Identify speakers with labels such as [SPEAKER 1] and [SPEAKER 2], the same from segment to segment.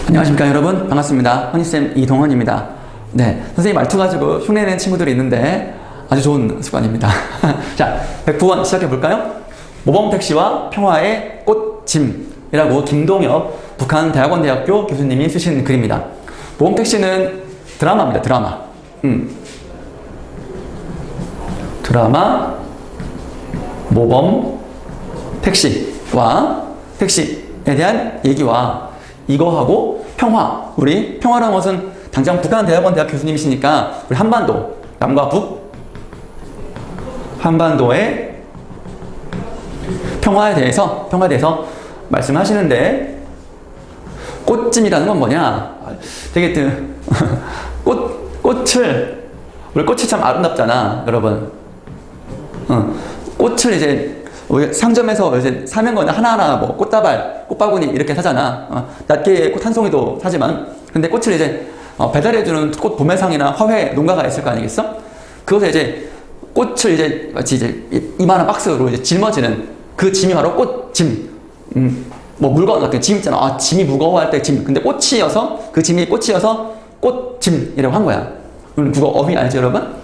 [SPEAKER 1] 안녕하십니까 여러분, 반갑습니다. 허니쌤 이동헌입니다. 네, 선생님 말투 가지고 흉내내는 친구들이 있는데 아주 좋은 습관입니다. 자, 109번 시작해볼까요? 모범택시와 평화의 꽃짐이라고 김동엽 북한대학원대학교 교수님이 쓰신 글입니다. 모범택시는 드라마입니다. 드라마. 드라마 모범택시와 택시에 대한 얘기와 이거하고 평화, 우리 평화라는 것은 당장 북한대학원대학 교수님이시니까 우리 한반도, 남과 북, 한반도의 평화에 대해서 말씀하시는데, 꽃짐이라는 건 뭐냐? 되게 우리 꽃이 참 아름답잖아, 여러분. 꽃을 이제 상점에서 이제 사면 거는 하나하나 뭐 꽃다발, 꽃바구니 이렇게 사잖아. 낱개의 꽃 한 송이도 사지만, 근데 꽃을 이제 배달해주는 꽃 도매상이나 화훼 농가가 있을 거 아니겠어? 그것에 이제 꽃을 이제 마치 이제 이만한 박스로 이제 짊어지는 그 짐이 바로 꽃짐. 뭐 물건 같은 짐 있잖아. 짐이 무거워할 때 짐. 근데 꽃이어서 그 짐이 꽃이어서 꽃짐이라고 한 거야. 국어 어휘 알죠, 여러분?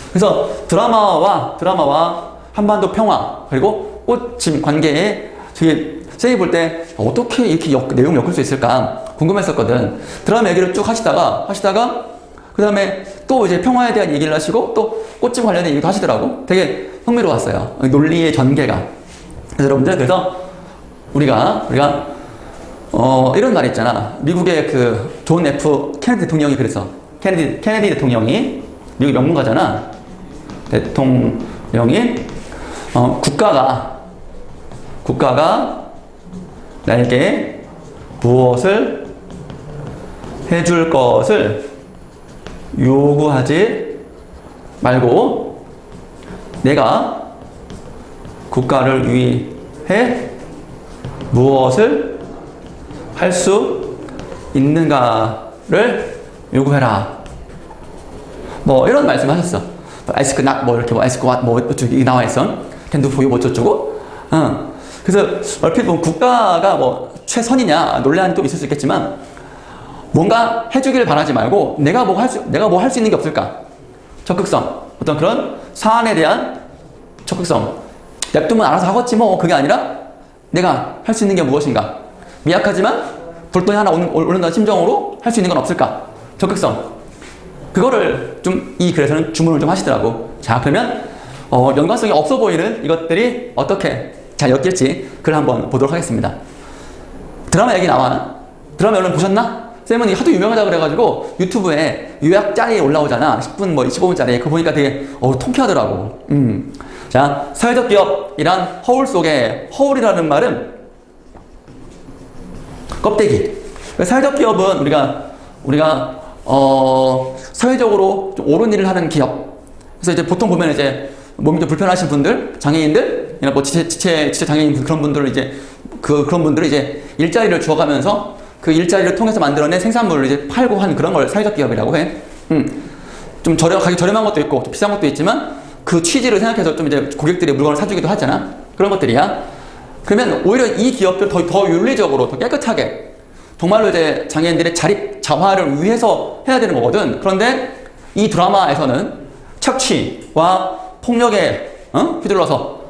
[SPEAKER 1] 그래서 드라마와 한반도 평화 그리고 꽃짐 관계에 되게 쌤이 볼 때 어떻게 이렇게 내용 엮을 수 있을까 궁금했었거든. 드라마 얘기를 쭉 하시다가 그 다음에 또 이제 평화에 대한 얘기를 하시고 또 꽃짐 관련된 얘기도 하시더라고. 되게 흥미로웠어요. 논리의 전개가. 그래서 여러분들, 그래서 우리가 이런 말 있잖아. 미국의 그 존 F 케네디 대통령이 그랬어. 케네디 대통령이 미국 명문가잖아. 대통령이 국가가 나에게 무엇을 해줄 것을 요구하지 말고 내가 국가를 위해 무엇을 할 수 있는가를 요구해라. 뭐 이런 말씀 하셨어. 아이스크 낫 뭐 이렇게 뭐 아이스크 왓뭐 어쩌고 나와 있어. 캔두 포유 뭐 어쩌고. 그래서 얼핏 보면 국가가 뭐 최선이냐 논란이 또 있을 수 있겠지만, 뭔가 해주길 바라지 말고 내가 뭐 할 수 있는 게 없을까? 적극성, 어떤 그런 사안에 대한 적극성. 냅두면 알아서 하겠지 뭐. 그게 아니라 내가 할 수 있는 게 무엇인가? 미약하지만 불똥이 하나 오른다는 심정으로 할 수 있는 건 없을까? 적극성. 그거를 좀 이 글에서는 주문을 좀 하시더라고. 자, 그러면 연관성이 없어 보이는 이것들이 어떻게 잘 엮일지 글 한번 보도록 하겠습니다. 드라마 얘기 나와. 드라마 여러분 보셨나? 쌤은 하도 유명하다 그래가지고 유튜브에 요약짤이 올라오잖아. 10분 뭐 15분짜리. 그거 보니까 되게 통쾌하더라고. 자, 사회적 기업이란 허울 속에, 허울이라는 말은 껍데기. 사회적 기업은 우리가 사회적으로 좀 옳은 일을 하는 기업. 그래서 이제 보통 보면 이제 몸이 좀 불편하신 분들, 장애인들, 뭐 지체 장애인 그런 분들을 이제 그런 분들을 이제 일자리를 주어가면서 그 일자리를 통해서 만들어낸 생산물을 이제 팔고 한 그런 걸 사회적 기업이라고 해. 좀 가격 저렴한 것도 있고 좀 비싼 것도 있지만 그 취지를 생각해서 좀 이제 고객들이 물건을 사주기도 하잖아. 그런 것들이야. 그러면 오히려 이 기업들 더 윤리적으로 더 깨끗하게 정말로 이제 장애인들의 자립 자화를 위해서 해야 되는 거거든. 그런데 이 드라마에서는 착취와 폭력에 휘둘러서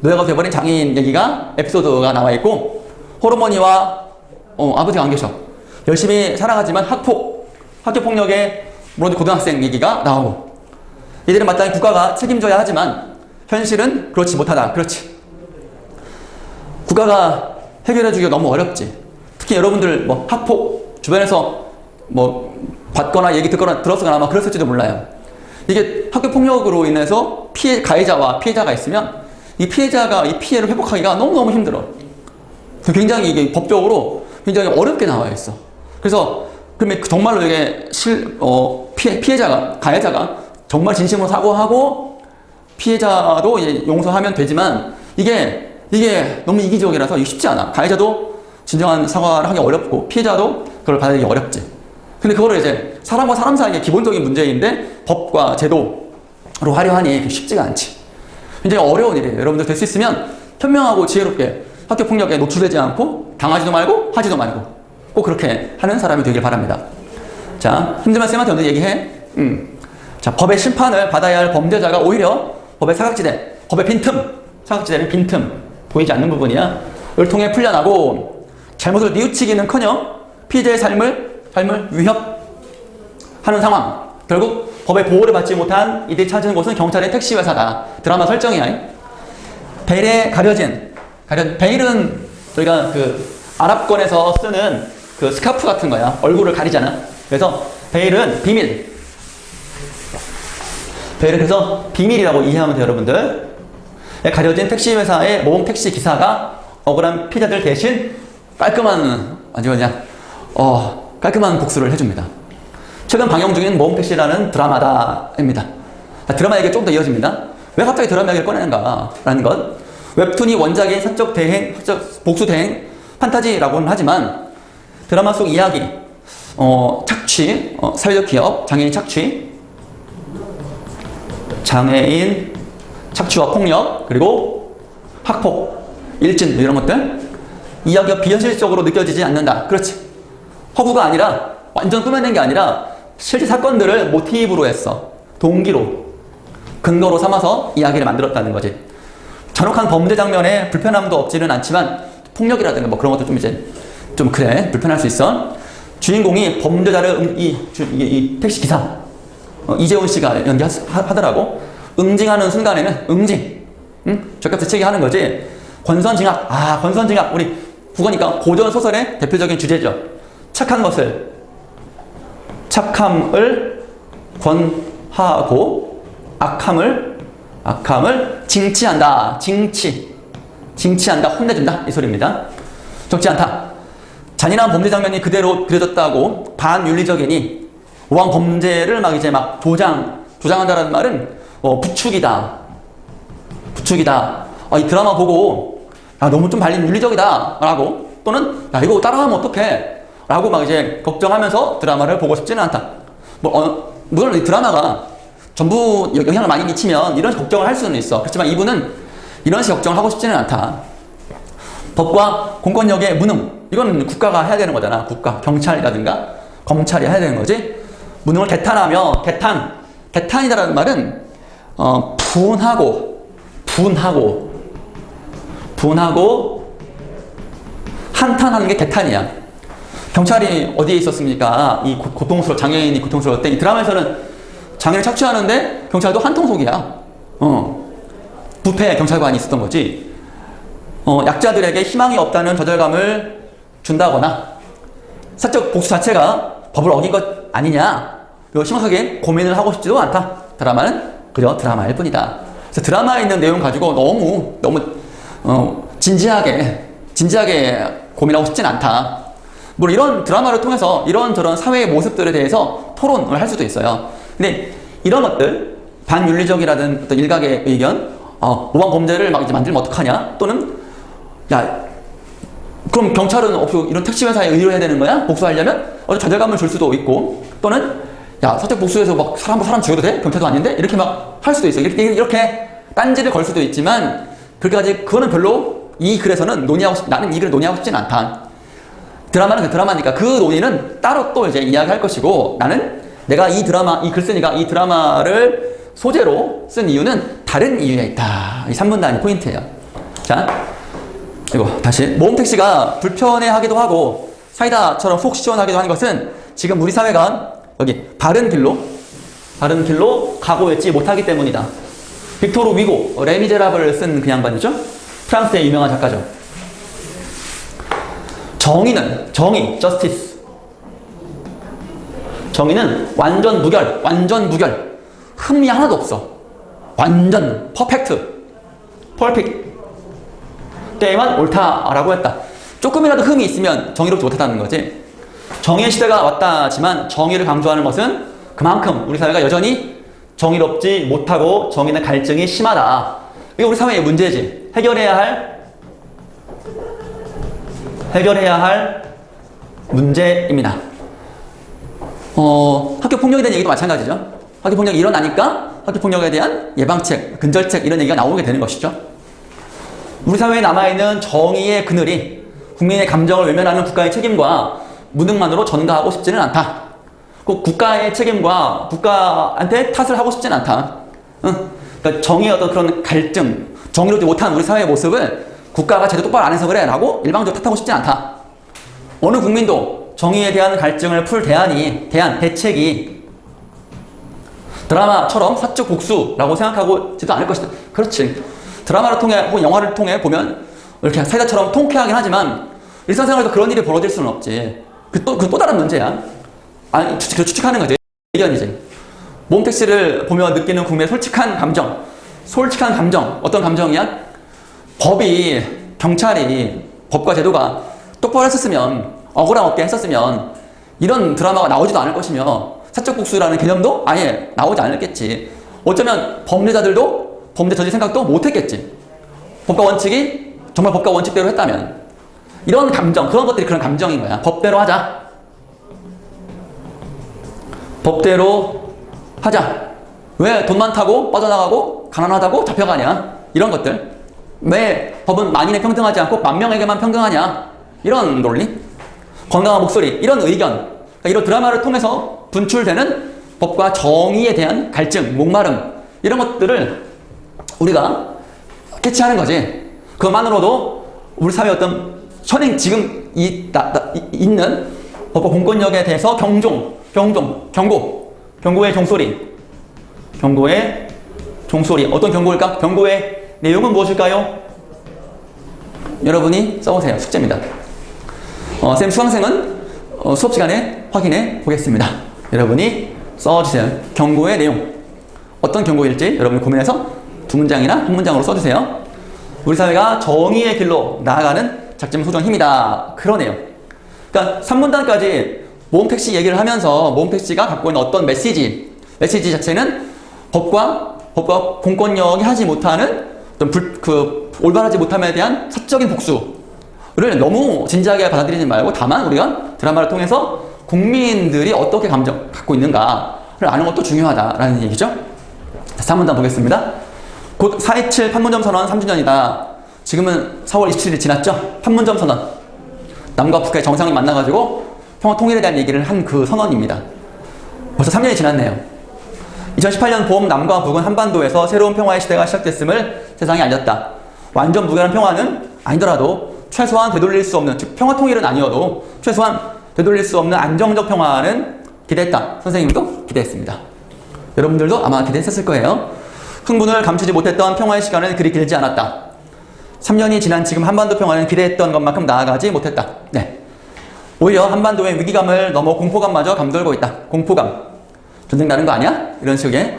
[SPEAKER 1] 노예가 돼버린 장애인 얘기가 에피소드가 나와 있고, 호르몬이와 아버지가 안 계셔. 열심히 살아가지만 학교 폭력에 물론 고등학생 얘기가 나오고, 이들은 마땅히 국가가 책임져야 하지만 현실은 그렇지 못하다. 그렇지. 국가가 해결해주기가 너무 어렵지. 특히 여러분들 뭐 학폭 주변에서 뭐 받거나 얘기 들었거나 아마 그랬을지도 몰라요. 이게 학교 폭력으로 인해서 가해자와 피해자가 있으면 이 피해자가 이 피해를 회복하기가 너무너무 힘들어. 굉장히 이게 법적으로 굉장히 어렵게 나와 있어. 그래서 그러면 정말로 이게 가해자가 정말 진심으로 사과하고 피해자도 이제 용서하면 되지만 이게 너무 이기적이라서 이게 쉽지 않아. 가해자도 진정한 사과를 하기 어렵고 피해자도 그걸 받아들이기 어렵지. 근데 그거를 이제 사람과 사람 사이의 기본적인 문제인데 법과 제도로 하려 하니 쉽지가 않지. 굉장히 어려운 일이에요. 여러분들 될 수 있으면 현명하고 지혜롭게 학교 폭력에 노출되지 않고 당하지도 말고 하지도 말고 꼭 그렇게 하는 사람이 되길 바랍니다. 자, 힘들면 쌤한테 언제 얘기해? 자, 법의 심판을 받아야 할 범죄자가 오히려 법의 사각지대, 법의 빈틈, 사각지대는 빈틈, 보이지 않는 부분이야. 을 통해 풀려나고 잘못을 뉘우치기는커녕 피해자의 삶을 위협하는 상황. 결국 법의 보호를 받지 못한 이들이 찾은 곳은 경찰의 택시회사다. 드라마 설정이야. 베일에 베일은 저희가 그 아랍권에서 쓰는 그 스카프 같은 거야. 얼굴을 가리잖아. 그래서 베일은 비밀. 베일은 그래서 비밀이라고 이해하면 돼요, 여러분들. 가려진 택시회사의 모범 택시 기사가 억울한 피해자들 대신 깔끔한 복수를 해줍니다. 최근 방영 중인 모범 택시라는 드라마다입니다. 드라마 얘기가 좀 더 이어집니다. 왜 갑자기 드라마 얘기를 꺼내는가라는 것. 웹툰이 원작의 사적 대행, 복수 대행 판타지라고는 하지만 드라마 속 이야기, 착취, 사회적 기업, 장애인 착취와 폭력, 그리고 학폭, 일진 이런 것들 이야기가 비현실적으로 느껴지지 않는다. 그렇지. 허구가 아니라 완전 꾸며낸 게 아니라 실제 사건들을 모티브로 했어. 동기로, 근거로 삼아서 이야기를 만들었다는 거지. 잔혹한 범죄 장면에 불편함도 없지는 않지만 폭력이라든가 뭐 그런 것도 좀 그래 불편할 수 있어. 주인공이 범죄자를 이 택시 기사 이재훈 씨가 연기하더라고. 응징하는 순간에는 적격지 치게 하는 거지. 권선징악. 우리 국어니까 고전 소설의 대표적인 주제죠. 착함을 권하고 악함을 징치한다. 징치한다. 혼내준다. 이 소리입니다. 적지 않다. 잔인한 범죄 장면이 그대로 그려졌다고 반윤리적이니 우한 범죄를 막 조장한다라는 말은 부추기다. 이 드라마 보고 너무 좀 발린 윤리적이다 라고, 또는 이거 따라하면 어떡해 라고 막 이제 걱정하면서 드라마를 보고 싶지는 않다. 물론 이 드라마가 전부 영향을 많이 미치면 이런 걱정을 할 수는 있어. 그렇지만 이분은 이런 식의 걱정을 하고 싶지는 않다. 법과 공권력의 무능, 이거는 국가가 해야 되는 거잖아. 국가, 경찰이라든가 검찰이 해야 되는 거지. 무능을 개탄하며, 개탄이라는 말은 분하고 한탄하는 게 개탄이야. 경찰이 어디에 있었습니까? 이 장애인이 고통스러울 때 이 드라마에서는 장애를 착취하는데 경찰도 한통속이야. 부패 경찰관이 있었던 거지. 약자들에게 희망이 없다는 좌절감을 준다거나 사적 복수 자체가 법을 어긴 것 아니냐, 심각하게 고민을 하고 싶지도 않다. 드라마는 그저 드라마일 뿐이다. 그래서 드라마에 있는 내용 가지고 너무 진지하게 고민하고 싶진 않다. 물론 이런 드라마를 통해서 이런저런 사회의 모습들에 대해서 토론을 할 수도 있어요. 근데 이런 것들, 반윤리적이라든 어떤 일각의 의견, 우한 범죄를 막 이제 만들면 어떡하냐, 또는 그럼 경찰은 이런 택시회사에 의뢰해야 되는 거야? 복수하려면? 좌절감을 줄 수도 있고, 또는 사적 복수해서 막 사람 죽여도 돼? 경찰도 아닌데? 이렇게 막 할 수도 있어. 이렇게 딴지를 걸 수도 있지만, 그거는 별로 이 글에서는 나는 이 글을 논의하고 싶진 않다. 드라마는 드라마니까 그 논의는 따로 또 이제 이야기할 것이고, 나는 내가 이 글쓴이가 이 드라마를 소재로 쓴 이유는 다른 이유에 있다. 이 3분 단위 포인트예요. 자, 이거 다시. 모험택시가 불편해하기도 하고 사이다처럼 속 시원하기도 하는 것은 지금 우리 사회가 여기 바른 길로 가고 있지 못하기 때문이다. 빅토르 위고, 레미제라블을 쓴 그 양반이죠. 프랑스의 유명한 작가죠. 정의, justice. 정의는 완전 무결. 흠이 하나도 없어. 완전 퍼펙트. 때에만 옳다라고 했다. 조금이라도 흠이 있으면 정의롭지 못하다는 거지. 정의의 시대가 왔다지만 정의를 강조하는 것은 그만큼 우리 사회가 여전히 정의롭지 못하고 정의는 갈증이 심하다. 이게 우리 사회의 문제지. 해결해야 할 문제입니다. 학교 폭력에 대한 얘기도 마찬가지죠. 학교 폭력이 일어나니까 학교 폭력에 대한 예방책, 근절책 이런 얘기가 나오게 되는 것이죠. 우리 사회에 남아있는 정의의 그늘이 국민의 감정을 외면하는 국가의 책임과 무능만으로 전가하고 싶지는 않다. 꼭 국가의 책임과 국가한테 탓을 하고 싶지는 않다. 응? 그러니까 정의의 어떤 그런 갈등, 정의롭지 못한 우리 사회의 모습을 국가가 제대로 똑바로 안 해서 그래 라고 일방적으로 탓하고 싶지 않다. 어느 국민도 정의에 대한 갈증을 풀 대책이 드라마처럼 사적 복수라고 생각하고지도 않을 것이다. 그렇지. 드라마를 통해 혹은 영화를 통해 보면 이렇게 사이다처럼 통쾌하긴 하지만 일상생활에서 그런 일이 벌어질 수는 없지. 그 또 다른 문제야. 아니, 추측하는 거지. 의견이지. 모험택시를 보며 느끼는 국민의 솔직한 감정. 어떤 감정이야? 경찰이, 법과 제도가 똑바로 했었으면, 억울함 없게 했었으면, 이런 드라마가 나오지도 않을 것이며, 사적 복수라는 개념도 아예 나오지 않았겠지. 어쩌면 범죄자들도 범죄 저질 생각도 못 했겠지. 법과 원칙이 정말 법과 원칙대로 했다면. 이런 감정, 그런 것들이 그런 감정인 거야. 법대로 하자. 왜 돈 많다고 빠져나가고 가난하다고 잡혀가냐? 이런 것들. 왜 법은 만인에 평등하지 않고 만명에게만 평등하냐? 이런 논리. 건강한 목소리, 이런 의견. 그러니까 이런 드라마를 통해서 분출되는 법과 정의에 대한 갈증, 목마름, 이런 것들을 우리가 캐치하는 거지. 그것만으로도 우리 사회의 어떤 지금 있는 법과 공권력에 대해서 경고의 종소리. 어떤 경고일까? 경고의 내용은 무엇일까요? 여러분이 써보세요. 숙제입니다. 쌤 수강생은 수업 시간에 확인해 보겠습니다. 여러분이 써주세요. 경고의 내용. 어떤 경고일지 여러분이 고민해서 2문장이나 1문장으로 써주세요. 우리 사회가 정의의 길로 나아가는 작지만 소중한 힘이다. 그러네요. 그러니까 3문단까지 모험택시 얘기를 하면서 모험택시가 갖고 있는 어떤 메시지 자체는 법과 공권력이 하지 못하는 어떤 올바르지 못함에 대한 사적인 복수를 너무 진지하게 받아들이지 말고 다만 우리가 드라마를 통해서 국민들이 어떻게 감정 갖고 있는가를 아는 것도 중요하다라는 얘기죠. 3문단 보겠습니다. 곧 4.27 판문점 선언 3주년이다. 지금은 4월 27일 지났죠? 판문점 선언. 남과 북의 정상이 만나가지고 평화 통일에 대한 얘기를 한 그 선언입니다. 벌써 3년이 지났네요. 2018년 봄 남과 북은 한반도에서 새로운 평화의 시대가 시작됐음을 세상에 알렸다. 완전 무결한 평화는 아니더라도 최소한 되돌릴 수 없는, 즉 평화 통일은 아니어도 최소한 되돌릴 수 없는 안정적 평화는 기대했다. 선생님도 기대했습니다. 여러분들도 아마 기대했을 거예요. 흥분을 감추지 못했던 평화의 시간은 그리 길지 않았다. 3년이 지난 지금 한반도 평화는 기대했던 것만큼 나아가지 못했다. 네. 오히려 한반도의 위기감을 넘어 공포감마저 감돌고 있다. 공포감. 전쟁 나는 거 아니야? 이런 식의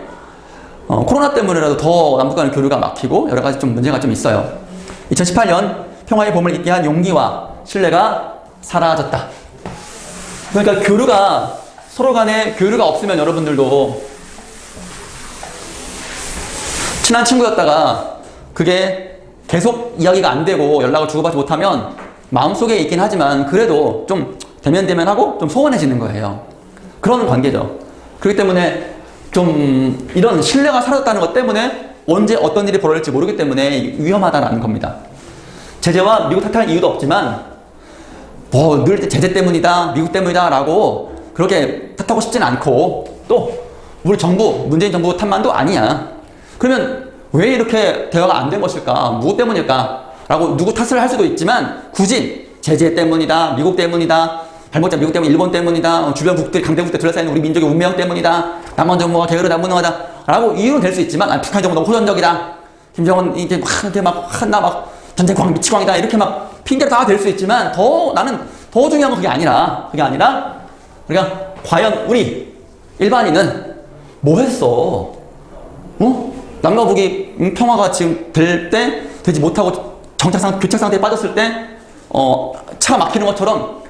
[SPEAKER 1] 코로나 때문에라도 더 남북 간의 교류가 막히고 여러 가지 좀 문제가 좀 있어요. 2018년 평화의 봄을 잇게 한 용기와 신뢰가 사라졌다. 그러니까 서로 간에 교류가 없으면 여러분들도 친한 친구였다가 그게 계속 이야기가 안 되고 연락을 주고받지 못하면 마음속에 있긴 하지만 그래도 좀 대면하고 좀 소원해지는 거예요. 그런 관계죠. 그렇기 때문에 좀 이런 신뢰가 사라졌다는 것 때문에 언제 어떤 일이 벌어질지 모르기 때문에 위험하다라는 겁니다. 제재와 미국 탓할 이유도 없지만 늘 제재 때문이다, 미국 때문이다 라고 그렇게 탓하고 싶진 않고 또 우리 정부, 문재인 정부 탓만도 아니야. 그러면 왜 이렇게 대화가 안 된 것일까? 누구 때문일까? 라고 누구 탓을 할 수도 있지만 굳이 제재 때문이다, 미국 때문이다, 발목자 미국 때문에 일본 때문이다, 주변 국들이 강대국들 둘러싸인 우리 민족의 운명 때문이다, 남한 정부가 게으르다 무능하다 라고 이유는 될 수 있지만 북한 정부 너무 호전적이다, 김정은 이게 막 전쟁 미치광이다 이렇게 막 핑계를 다 댈 수 있지만 나는 더 중요한 건 그게 아니라 우리가 과연 우리 일반인은 뭐 했어? 남과 북이 평화가 지금 되지 못하고 교착 상태에 빠졌을 때 차가 막히는 것처럼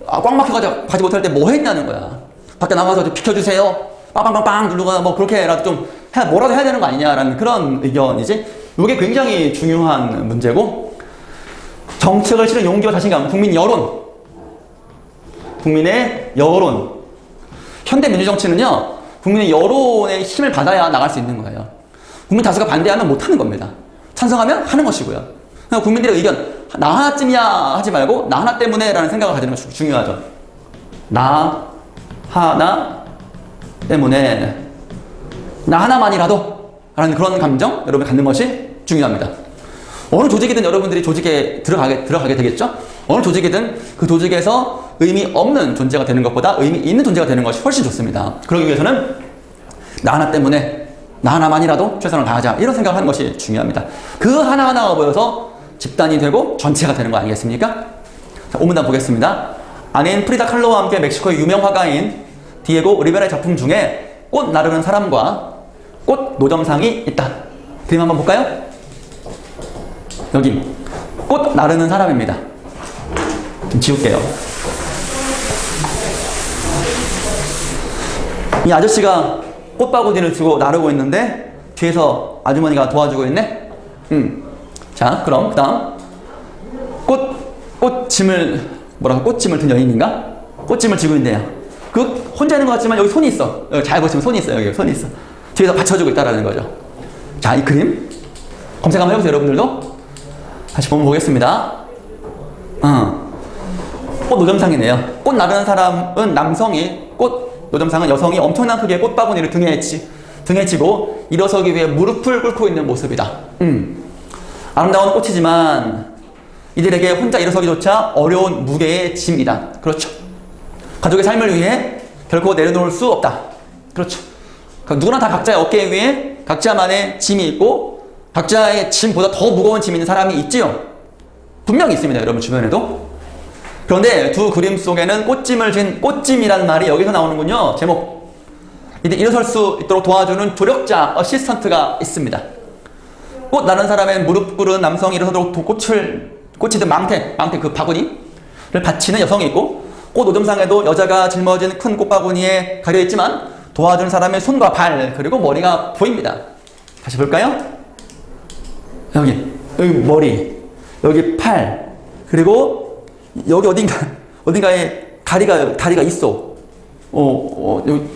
[SPEAKER 1] 꽉 막혀가지고 가지 못할 때 뭐 했냐는 거야. 밖에 나가서 좀 비켜주세요. 빵빵빵빵 누르고 뭐 그렇게라도 좀 뭐라도 해야 되는 거 아니냐라는 그런 의견이지. 이게 굉장히 중요한 문제고, 정책을 실은 용기와 자신감, 국민의 여론. 현대 민주정치는요, 국민의 여론의 힘을 받아야 나갈 수 있는 거예요. 국민 다수가 반대하면 못하는 겁니다. 찬성하면 하는 것이고요. 그러니까 국민들의 의견, 나 하나쯤이야 하지 말고 나 하나 때문에 라는 생각을 가지는 것이 중요하죠. 나 하나 때문에 나 하나만이라도 라는 그런 감정 여러분이 갖는 것이 중요합니다. 어느 조직이든 여러분들이 조직에 들어가게 되겠죠? 어느 조직이든 그 조직에서 의미 없는 존재가 되는 것보다 의미 있는 존재가 되는 것이 훨씬 좋습니다. 그러기 위해서는 나 하나 때문에 나 하나만이라도 최선을 다하자 이런 생각을 하는 것이 중요합니다. 그 하나하나가 모여서 집단이 되고 전체가 되는 거 아니겠습니까? 자, 5문단 보겠습니다. 아내인 프리다 칼로와 함께 멕시코의 유명 화가인 디에고 리베라의 작품 중에 꽃 나르는 사람과 꽃 노점상이 있다. 그림 한번 볼까요? 여기 꽃 나르는 사람입니다. 좀 지울게요. 이 아저씨가 꽃바구니를 들고 나르고 있는데 뒤에서 아주머니가 도와주고 있네. 자, 그럼 그다음 꽃짐을 꽃짐을 든 여인인가? 꽃짐을 지고 있네요. 그 혼자 있는 것 같지만 여기 손이 있어. 여기 잘 보시면 손이 있어요. 여기 손이 있어. 뒤에서 받쳐주고 있다라는 거죠. 자, 이 그림 검색 한번 해보세요. 여러분들도 다시 보면 보겠습니다. 꽃 노점상이네요. 꽃 나르는 사람은 남성이, 꽃 노점상은 여성이 엄청난 크기의 꽃바구니를 등에 지고 일어서기 위해 무릎을 꿇고 있는 모습이다. 아름다운 꽃이지만 이들에게 혼자 일어서기조차 어려운 무게의 짐이다. 그렇죠. 가족의 삶을 위해 결코 내려놓을 수 없다. 그렇죠. 누구나 다 각자의 어깨 위에 각자만의 짐이 있고 각자의 짐보다 더 무거운 짐이 있는 사람이 있지요. 분명히 있습니다. 여러분 주변에도. 그런데 두 그림 속에는 꽃짐을 진 꽃짐이라는 말이 여기서 나오는군요. 제목. 이들 일어설 수 있도록 도와주는 조력자, 어시스턴트가 있습니다. 꽃 나른 사람의 무릎 꿇은 남성이 일어서도록 꽃이 든 망태 그 바구니를 받치는 여성이 있고 꽃 오점상에도 여자가 짊어진 큰 꽃바구니에 가려있지만 도와준 사람의 손과 발 그리고 머리가 보입니다. 다시 볼까요? 여기 머리, 여기 팔, 그리고 여기 어딘가에 다리가 있어. 여기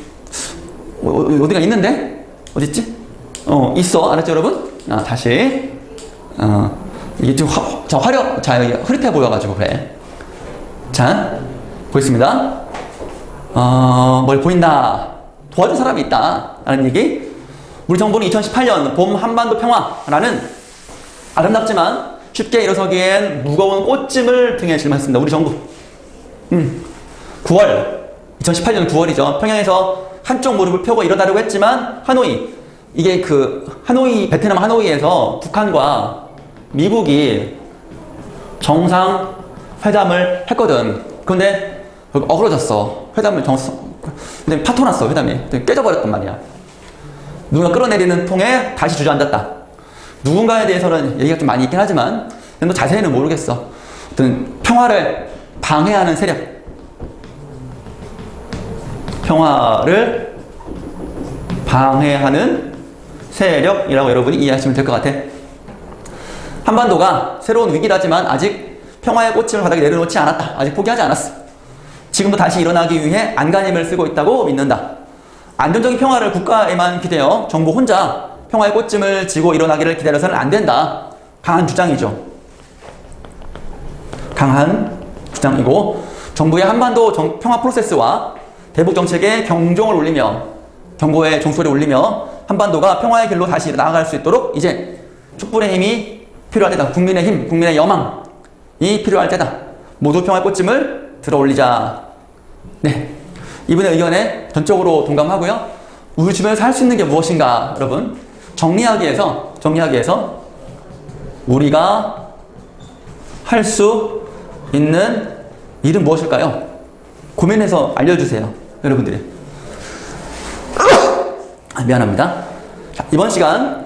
[SPEAKER 1] 어디가 있는데? 어딨지? 있어. 알았죠, 여러분? 다시. 이게 좀 흐릿해 보여가지고 그래. 자, 보겠습니다. 뭘 보인다. 도와준 사람이 있다. 라는 얘기. 우리 정부는 2018년 봄 한반도 평화라는 아름답지만 쉽게 일어서기엔 무거운 꽃짐을 등에 짊었습니다. 우리 정부. 2018년 9월이죠. 평양에서 한쪽 무릎을 펴고 일어나려고 했지만 베트남 하노이에서 북한과 미국이 정상회담을 했거든. 그런데 어그러졌어. 근데 파토 났어, 회담이. 깨져버렸단 말이야. 누가 끌어내리는 통에 다시 주저앉았다. 누군가에 대해서는 얘기가 좀 많이 있긴 하지만 뭐 자세히는 모르겠어. 어떤 평화를 방해하는 세력. 평화를 방해하는 세력이라고 여러분이 이해하시면 될 것 같아. 한반도가 새로운 위기라지만 아직 평화의 꽃을 바닥에 내려놓지 않았다. 아직 포기하지 않았어. 지금도 다시 일어나기 위해 안간힘을 쓰고 있다고 믿는다. 안정적인 평화를 국가에만 기대어 정부 혼자 평화의 꽃짐을 지고 일어나기를 기다려서는 안 된다. 강한 주장이죠. 강한 주장이고 정부의 한반도 평화 프로세스와 대북 정책에 경종을 울리며 경고의 종소리를 울리며 한반도가 평화의 길로 다시 나아갈 수 있도록 이제 촛불의 힘이 필요할 때다. 국민의 힘, 국민의 여망이 필요할 때다. 모두 평화의 꽃짐을 들어올리자. 네, 이분의 의견에 전적으로 동감하고요. 우리 주변에서 할 수 있는 게 무엇인가, 여러분? 정리하기 위해서 우리가 할 수 있는 일은 무엇일까요? 고민해서 알려주세요, 여러분들이. 미안합니다. 자, 이번 시간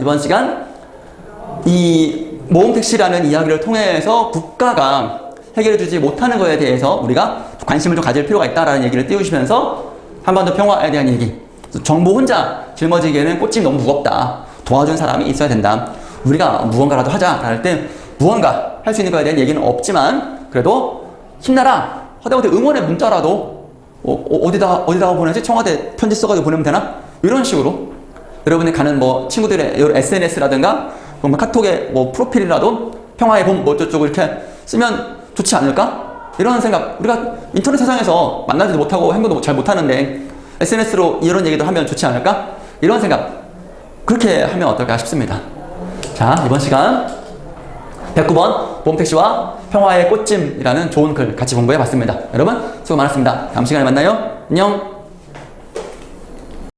[SPEAKER 1] 이 모험택시라는 이야기를 통해서 국가가 해결해주지 못하는 것에 대해서 우리가 관심을 좀 가질 필요가 있다라는 얘기를 띄우시면서 한반도 평화에 대한 얘기. 정부 혼자 짊어지기에는 꽃집이 너무 무겁다. 도와준 사람이 있어야 된다. 우리가 무언가라도 하자 할 때 무언가 할 수 있는 것에 대한 얘기는 없지만 그래도 힘내라. 하다못해 응원의 문자라도 어디다가 보내지? 청와대 편지 써가지고 보내면 되나? 이런 식으로 여러분이 가는 친구들의 SNS라든가 카톡의 프로필이라도 평화의 봄 어쩌고 이렇게 쓰면 좋지 않을까? 이런 생각, 우리가 인터넷 세상에서 만나지도 못하고 행동도 잘 못하는데 SNS로 이런 얘기도 하면 좋지 않을까? 이런 생각, 그렇게 하면 어떨까 싶습니다. 자, 이번 시간 109번 보험택시와 평화의 꽃짐이라는 좋은 글 같이 공부해 봤습니다. 여러분 수고 많았습니다. 다음 시간에 만나요. 안녕.